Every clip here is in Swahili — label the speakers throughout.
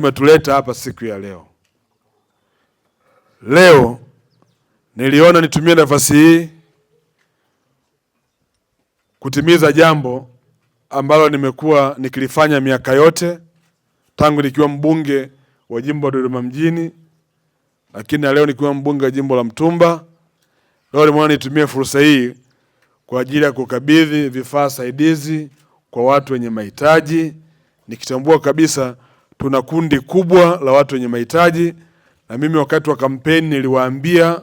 Speaker 1: Tumetuleta hapa siku ya leo. Leo niliona nitumie nafasi hii kutimiza jambo ambalo nimekuwa nikilifanya miaka yote tangu nikiwa mbunge wa jimbo la Dodoma mjini, lakini leo nikiwa mbunge wa jimbo la Mtumba. Leo nimeona nitumie fursa hii kwa ajili ya kukabidhi vifaa saidizi kwa watu wenye mahitaji, nikitambua kabisa tuna kundi kubwa la watu wenye mahitaji. Na mimi wakati wa kampeni niliwaambia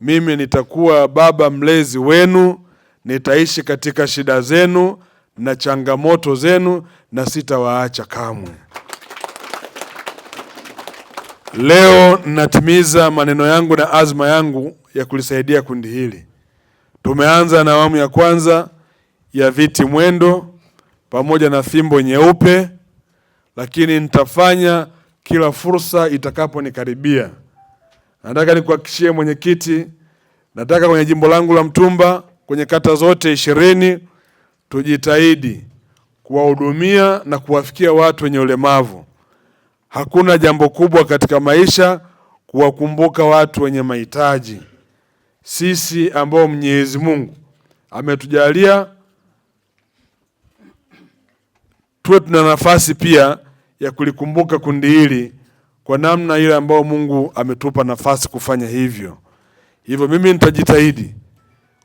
Speaker 1: mimi nitakuwa baba mlezi wenu, nitaishi katika shida zenu na changamoto zenu na sitawaacha kamwe. Leo natimiza maneno yangu na azma yangu ya kulisaidia kundi hili. Tumeanza na awamu ya kwanza ya viti mwendo pamoja na fimbo nyeupe, lakini nitafanya kila fursa itakaponikaribia. Nataka nikuhakikishie mwenyekiti, nataka kwenye jimbo langu la Mtumba, kwenye kata zote 20 tujitahidi kuwahudumia na kuwafikia watu wenye ulemavu. Hakuna jambo kubwa katika maisha kuwakumbuka watu wenye mahitaji. Sisi ambao Mwenyezi Mungu ametujalia tuwe tuna nafasi pia ya kulikumbuka kundi hili kwa namna ile ambayo Mungu ametupa nafasi kufanya hivyo. Hivyo mimi nitajitahidi.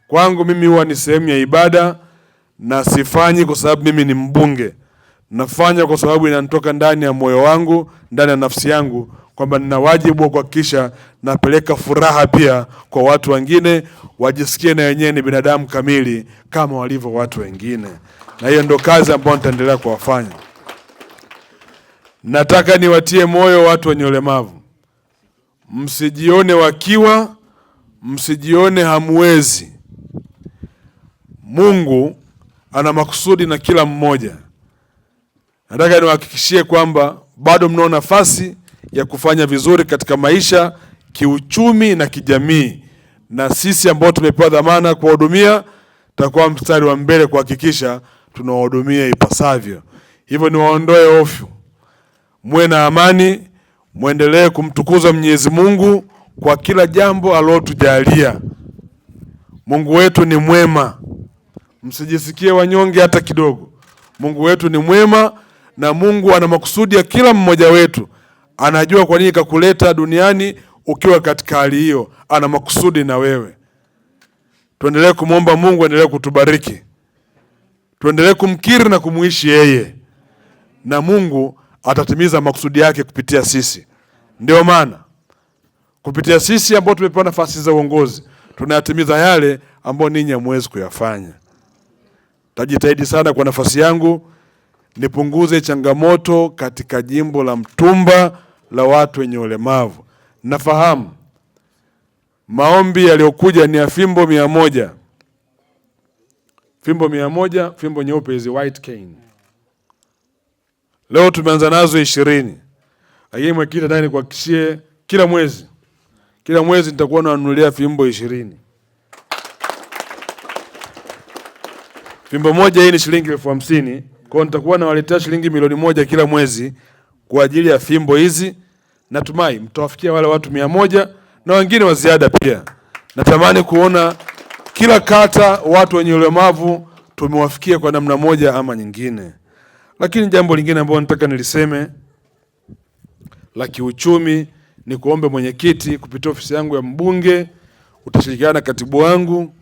Speaker 1: Kwangu mimi huwa ni sehemu ya ibada, na sifanyi kwa sababu mimi ni mbunge. Nafanya kwa sababu inanitoka ndani ya moyo wangu, ndani ya nafsi yangu, kwamba nina wajibu wa kuhakikisha napeleka furaha pia kwa watu wengine, wajisikie na wenyewe ni binadamu kamili kama walivyo watu wengine. Na hiyo ndio kazi ambayo nitaendelea kuwafanya. Nataka niwatie moyo watu wenye ulemavu. Msijione wakiwa, msijione hamwezi. Mungu ana makusudi na kila mmoja. Nataka niwahakikishie kwamba bado mnao nafasi ya kufanya vizuri katika maisha, kiuchumi na kijamii. Na sisi ambao tumepewa dhamana kuwahudumia, tutakuwa mstari wa mbele kuhakikisha tunawahudumia ipasavyo. Hivyo niwaondoe hofu. Muwe na amani, muendelee kumtukuza Mwenyezi Mungu kwa kila jambo alilotujalia. Mungu wetu ni mwema. Msijisikie wanyonge hata kidogo. Mungu wetu ni mwema, na Mungu ana makusudi ya kila mmoja wetu. Anajua kwa nini kakuleta duniani ukiwa katika hali hiyo. Ana makusudi na wewe. Tuendelee kumwomba Mungu endelee kutubariki. Tuendelee kumkiri na kumuishi yeye. Na Mungu atatimiza makusudi yake kupitia sisi. Ndio maana kupitia sisi ambao tumepewa nafasi za uongozi, tunayatimiza yale ambayo ninyi hamwezi kuyafanya. Tajitahidi sana kwa nafasi yangu nipunguze changamoto katika jimbo la Mtumba la watu wenye ulemavu. Nafahamu maombi yaliyokuja ni ya fimbo 100. Fimbo 100, fimbo nyeupe hizi white cane. Leo tumeanza nazo 20. Lakini mwenyekiti nataka nikuhakikishie kila mwezi nitakuwa nanunulia fimbo 20. Fimbo moja hii ni shilingi 50,000. Kwa hiyo nitakuwa nawaletea shilingi 1,000,000 kila mwezi kwa ajili ya fimbo hizi. Natumai mtawafikia wale watu 100 na wengine wa ziada pia. Natamani kuona kila kata watu wenye ulemavu tumewafikia kwa namna moja ama nyingine. Lakini jambo lingine ambalo nataka niliseme la kiuchumi ni kuombe mwenyekiti kupitia ofisi yangu ya mbunge, utashirikiana na katibu wangu.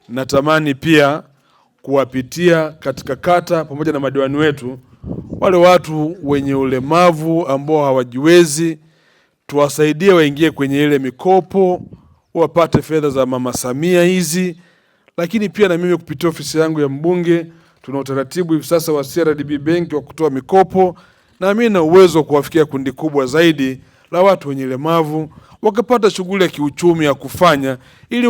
Speaker 1: Natamani pia kuwapitia katika kata pamoja na madiwani wetu wale watu wenye ulemavu ambao hawajiwezi, tuwasaidie waingie kwenye ile mikopo, wapate fedha za Mama Samia hizi. Lakini pia na mimi kupitia ofisi yangu ya mbunge tuna utaratibu hivi sasa wa CRDB Bank wa kutoa mikopo, na mimi na uwezo wa kuwafikia kundi kubwa zaidi la watu wenye ulemavu wakapata shughuli ya kiuchumi ya kufanya ili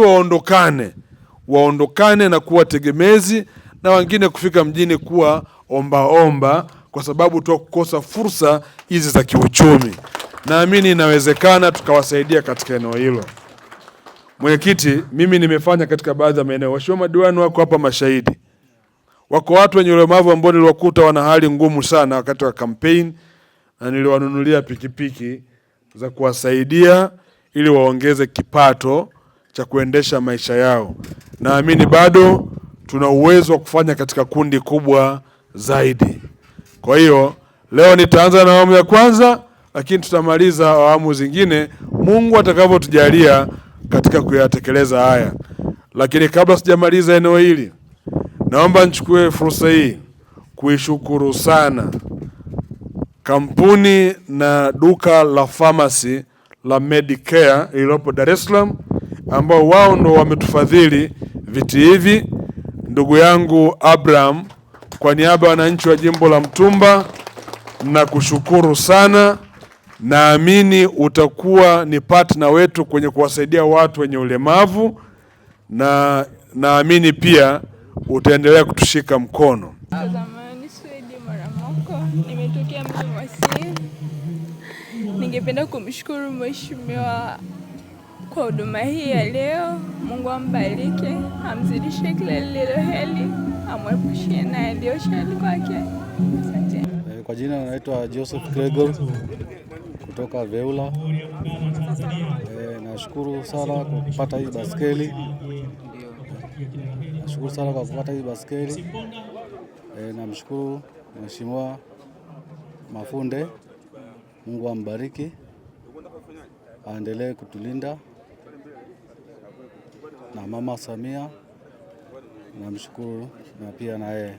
Speaker 1: waondokane na kuwa tegemezi, na wengine kufika mjini kuwa omba kwa sababu tu kukosa fursa hizi za kiuchumi. Naamini inawezekana tukawasaidia katika eneo hilo. Mwenyekiti, mimi nimefanya katika baadhi ya maeneo. Waheshimiwa madiwani wako hapa mashahidi. Wako watu wenye ulemavu ambao niliwakuta wana hali ngumu sana wakati wa campaign. na niliwanunulia pikipiki za kuwasaidia ili waongeze kipato cha kuendesha maisha yao. Naamini bado tuna uwezo wa kufanya katika kundi kubwa zaidi. Kwa hiyo leo nitaanza na awamu ya kwanza, lakini tutamaliza awamu zingine Mungu atakavyotujalia katika kuyatekeleza haya. Lakini kabla sijamaliza eneo hili, naomba nichukue fursa hii kuishukuru sana kampuni na duka la pharmacy la Medicare ililopo Dar es Salaam, ambao wao ndo wametufadhili viti hivi. Ndugu yangu Abraham, kwa niaba ya wananchi wa jimbo la Mtumba, na kushukuru sana. Naamini utakuwa ni partner wetu kwenye kuwasaidia watu wenye ulemavu, na naamini pia utaendelea kutushika mkono.
Speaker 2: Zamani Swedi Maramoko, nimetokea Mlimwasi. Ningependa kumshukuru mheshimiwa kwa huduma hii ya leo. Mungu ambariki, amzidishe kila lililo heri, amwepushie na yaliyo shari kwake. Asante.
Speaker 3: Kwa jina naitwa Joseph Gregor kutoka Veula. Nashukuru sana kwa kupata hii baskeli. Nashukuru sana kwa kupata hii baskeli. Namshukuru Mheshimiwa Mafunde. Mungu ambariki, aendelee kutulinda, na Mama Samia namshukuru na pia na yeye.